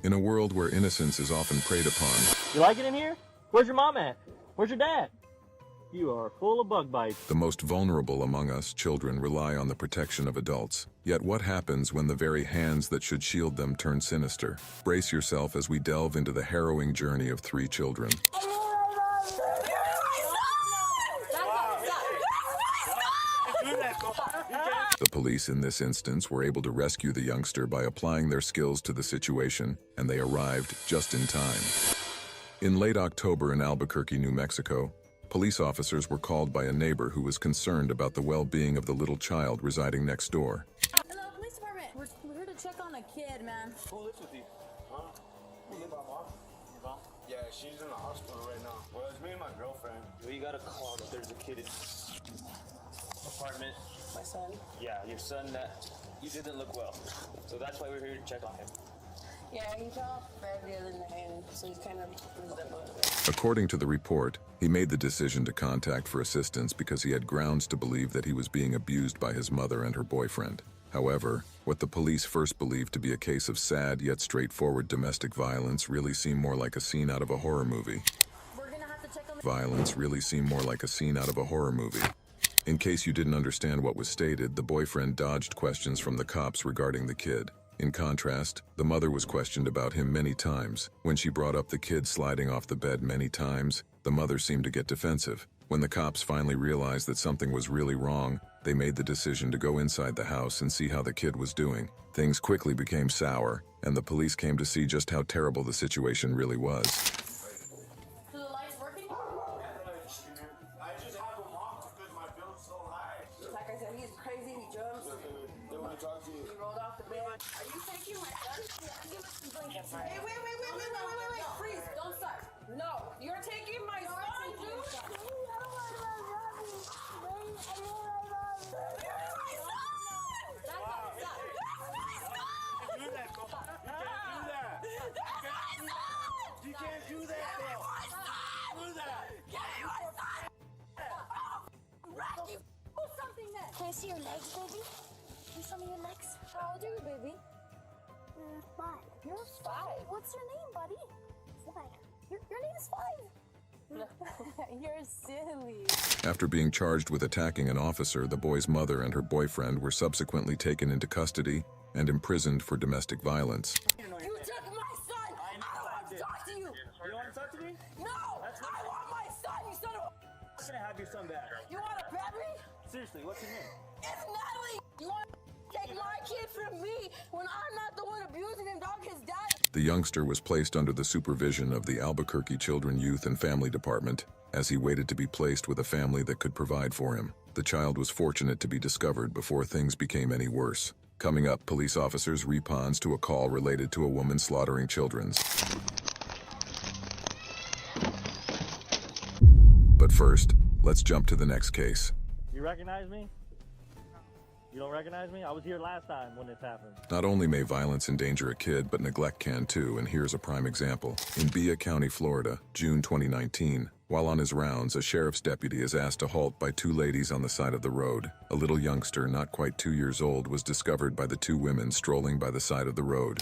In a world where innocence is often preyed upon, You like it in here? Where's your mom at? Where's your dad? You are full of bug bites. the most vulnerable among us, children, rely on the protection of adults. Yet what happens when the very hands that should shield them turn sinister? Brace yourself as we delve into the harrowing journey of 3 children. The police in this instance were able to rescue the youngster by applying their skills to the situation, and they arrived just in time. In late October in Albuquerque, New Mexico, police officers were called by a neighbor who was concerned about the well-being of the little child residing next door. Hello, police department. We're here to check on a kid, man. Who lives with you? Huh? You live with mom? Your mom? Yeah, she's in the hospital right now. Well, it's me and my girlfriend. Well, you gotta call that there's a kid in apartment. My son. Yeah, your son that you didn't look well. So that's why we're here to check on him. Yeah, he fell bad the other night, and so he's kind of bruised up a little bit. According to the report, he made the decision to contact for assistance because he had grounds to believe that he was being abused by his mother and her boyfriend. However, what the police first believed to be a case of sad yet straightforward domestic violence really seemed more like a scene out of a horror movie. We're gonna have to check on the Violence really seemed more like a scene out of a horror movie. In case you didn't understand what was stated, the boyfriend dodged questions from the cops regarding the kid. In contrast, the mother was questioned about him many times. When she brought up the kid sliding off the bed many times, the mother seemed to get defensive. When the cops finally realized that something was really wrong, they made the decision to go inside the house and see how the kid was doing. Things quickly became sour, and the police came to see just how terrible the situation really was. Do the lights working? I just have him off because my bill's so high. Like I said, he's crazy. He jumps. They want to talk to you. He rolled off the bed. Are you taking my son? Give us some blankets. Hey, wait. Freeze. Don't start. No, you're taking my son, dude. You can't do that, though. Do that. Can I see your legs, baby? Can you show me your legs? How old are you, baby? 5. You're 5. What's your name, buddy? 5. Your name is 5. You're silly. After being charged with attacking an officer, the boy's mother and her boyfriend were subsequently taken into custody and imprisoned for domestic violence. You took my son. I don't want to talk to you. You want to talk to me? No, I want my son. You son of a. I'm going to have your son back. You want to grab me? Seriously, what's your name? It's Natalie. You want to take my kid from me when I'm not the one abusing him, dog? His dad. The youngster was placed under the supervision of the Albuquerque Children, Youth, and Family Department as he waited to be placed with a family that could provide for him. The child was fortunate to be discovered before things became any worse. Coming up, police officers responds to a call related to a woman slaughtering children. But first, let's jump to the next case. You recognize me? You don't recognize me? I was here last time when this happened. Not only may violence endanger a kid, but neglect can too, and here's a prime example. In Bia County, Florida, June 2019, while on his rounds, a sheriff's deputy is asked to halt by 2 ladies on the side of the road. A little youngster, not quite 2 years old, was discovered by the 2 women strolling by the side of the road.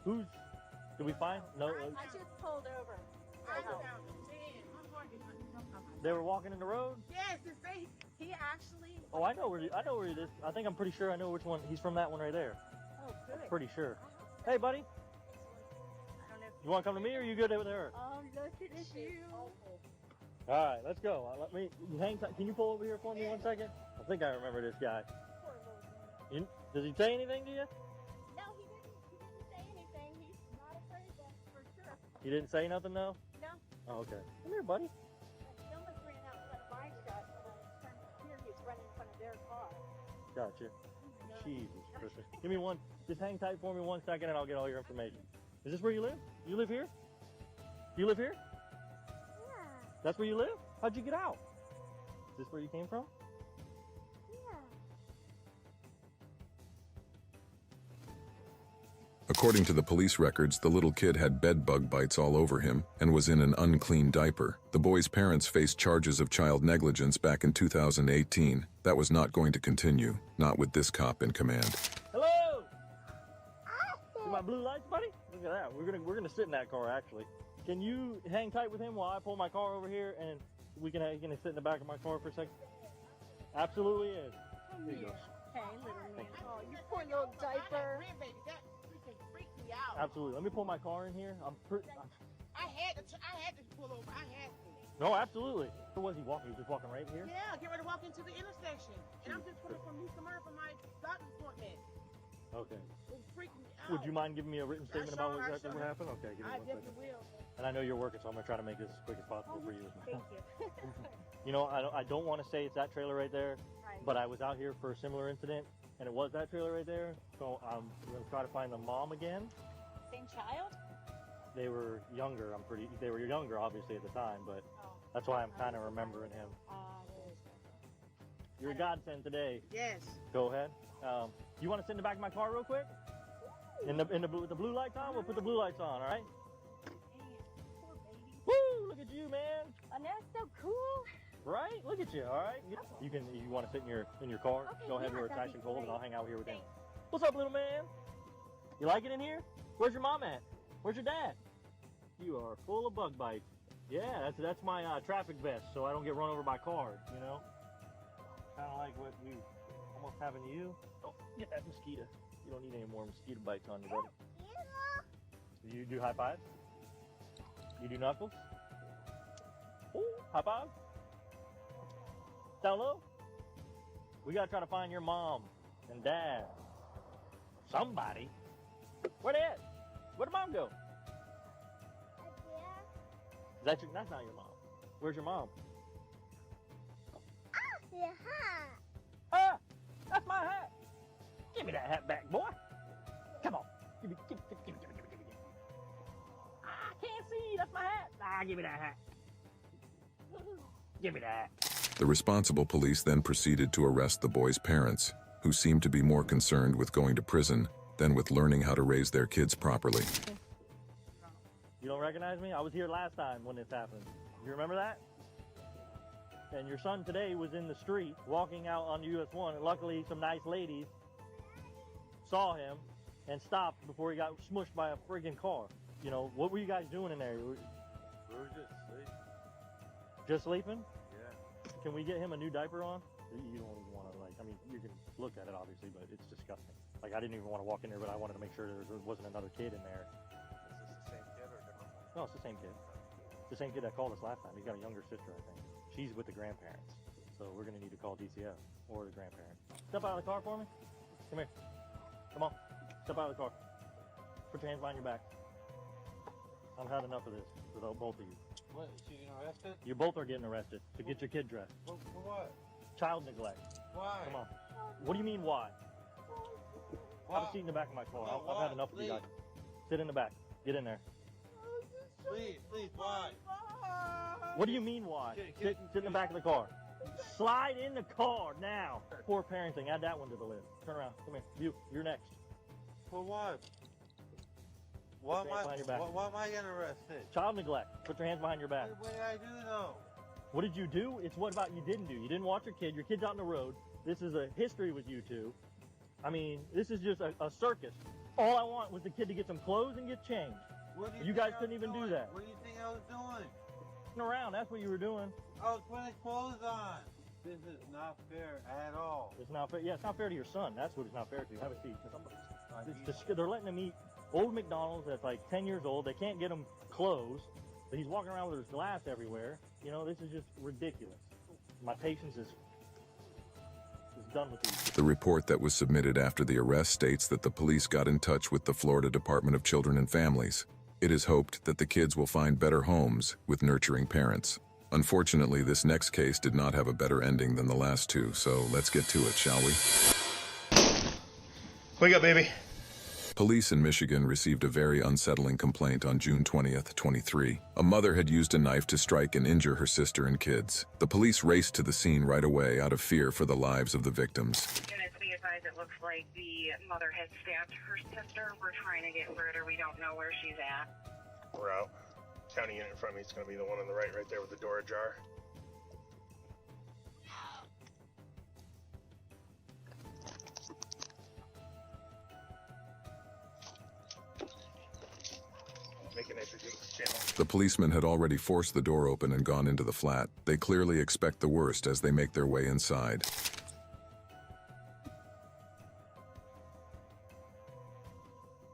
Who's? Did we find? No. I just pulled over. They were walking in the road. Yes, he actually. Oh, I know where it is. I think I'm pretty sure I know which one. He's from that one right there. Oh, good. Pretty sure. Hey, buddy. I don't know if You want to come to me, or are you good with her? looking at you. All right, let's go. Let me hang tight. Can you pull over here for me 1 second? I think I remember this guy. Does he say anything to you? No, he didn't say anything. He's not afraid, that's for sure. He didn't say nothing, though? No, Oh, okay. Come here, buddy. he almost ran out in front of my shot, but I was trying to hear he was running in front of their car. Gotcha. Jesus Christmas. Give me one. Just hang tight for me 1 second, and I'll get all your information. Is this where you live? You live here? You live here? Yeah, That's where you live? How'd you get out? Is this where you came from? yeah. According to the police records, the little kid had bed bug bites all over him and was in an unclean diaper. The boy's parents faced charges of child negligence back in 2018. That was not going to continue, not with this cop in command. Hello! See my blue lights, buddy? Look at that. We're gonna sit in that car, actually. Can you hang tight with him while I pull my car over here and you can sit in the back of my car for a second? Absolutely is. Here you go. Hey, little man. Oh, you poor little diaper. Absolutely. Let me pull my car in here. I had to pull over. I had to. No, absolutely. Where was he walking? He was just walking right here? Yeah, get ready to walk into the intersection. And I'm just coming from New Smyrna for my doctor's appointment. Okay. It was freaking me out. Would you mind giving me a written statement about what exactly what happened? Okay, give me I 1 definitely second. will. And I know you're working, so I'm gonna try to make this as quick as possible for you. Thank you. You know, I don't want to say it's that trailer right there, but I was out here for a similar incident, and it was that trailer right there. So I'm gonna try to find the mom again. Same child? They were younger. They were younger, obviously, at the time, but that's why I'm kind of remembering him. You're a godsend today. Yes. Go ahead. You want to sit in the back of my car real quick? In the blue lights on? We'll put the blue lights on, all right? Poor baby. Woo! Look at you, man. And that's so cool. Right? Look at you, all right? You want to sit in your car? Okay, Go ahead yeah, where it's that'd nice be and cold, and great. I'll hang out here with him. Thanks. What's up, little man? You like it in here? Where's your mom at? Where's your dad? You are full of bug bites. Yeah, that's my traffic vest, so I don't get run over by cars, you know? Kind of like what we almost having to you. Oh, get that mosquito. You don't need any more mosquito bites on you, buddy. You do high fives? You do knuckles? Ooh, high five? Down low? We gotta try to find your mom and dad. Somebody. Where they at? Where'd mom go? That's not your mom. Where's your mom? Ah! That's my hat! Give me that hat back, boy! Come on! Give me. I can't see! That's my hat! Ah, give me that hat! Give me that! The responsible police then proceeded to arrest the boy's parents, who seemed to be more concerned with going to prison than with learning how to raise their kids properly. You don't recognize me? I was here last time when this happened. You remember that? And your son today was in the street walking out on US 1, and luckily some nice ladies saw him and stopped before he got smushed by a friggin' car. You know, what were you guys doing in there? We were just sleeping. Just sleeping? Yeah. Can we get him a new diaper on? You don't even want to, you can look at it obviously, but it's disgusting. Like, I didn't even want to walk in there, but I wanted to make sure there wasn't another kid in there. Is this the same kid or a different one? No, it's the same kid. It's the same kid that called us last time. He's got a younger sister, I think. She's with the grandparents. So we're going to need to call DCF or the grandparents. Step out of the car for me. Come here. Come on. Step out of the car. Put your hands behind your back. I've had enough of this with both of you. What? She getting arrested? You both are getting arrested to get your kid dressed. For what? Child neglect. Why? Come on. What do you mean, why? Have a seat in the back of my car. I've had enough of you guys. Sit in the back. Get in there. Please, why? What do you mean, why? Sit in the back of the car. Slide in the car now. Poor parenting. Add that one to the list. Turn around. Come here. You're next. For what? Why Hands behind your back. am I getting arrested? Child neglect. Put your hands behind your back. What did I do though? What did you do? It's what about you didn't do. You didn't watch your kid. Your kid's out on the road. This is a history with you two. I mean, this is just a circus. All I want was the kid to get some clothes and get changed. What do You think guys I couldn't was even do doing? that. What do you think I was doing? Sitting around. That's what you were doing. I was putting clothes on. This is not fair at all. It's not fair. Yeah, it's not fair to your son. That's what it's not fair to. Have a seat. They're letting him eat old McDonald's that's like 10 years old. They can't get him clothes. But he's walking around with his glass everywhere. You know, this is just ridiculous. My patience is done with these. The report that was submitted after the arrest states that the police got in touch with the Florida Department of Children and Families. It is hoped that the kids will find better homes with nurturing parents. Unfortunately, this next case did not have a better ending than the last two, so let's get to it, shall we? Wake up, baby. Police in Michigan received a very unsettling complaint on June 20th, 23. A mother had used a knife to strike and injure her sister and kids. The police raced to the scene right away out of fear for the lives of the victims. Units, be advised, guys, it looks like the mother has stabbed her sister. We're trying to get word, or we don't know where she's at. We're out. County unit in front of me is going to be the one on the right there with the door ajar. Make an entry to this channel. The policemen had already forced the door open and gone into the flat. They clearly expect the worst as they make their way inside.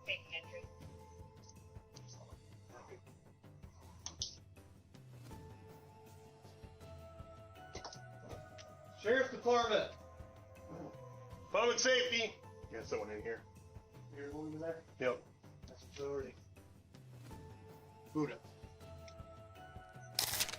Make an entry. Sheriff's Department! Public safety! You got someone in here. You're moving there? Yep. That's a priority. Buddha.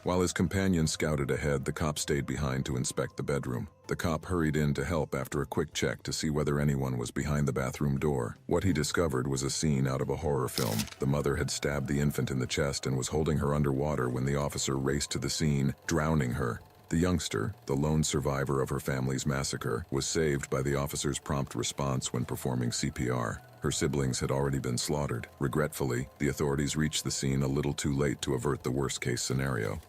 While his companion scouted ahead, the cop stayed behind to inspect the bedroom. The cop hurried in to help after a quick check to see whether anyone was behind the bathroom door. What he discovered was a scene out of a horror film. The mother had stabbed the infant in the chest and was holding her underwater when the officer raced to the scene, drowning her. The youngster, the lone survivor of her family's massacre, was saved by the officer's prompt response when performing CPR. Her siblings had already been slaughtered. Regretfully, the authorities reached the scene a little too late to avert the worst-case scenario.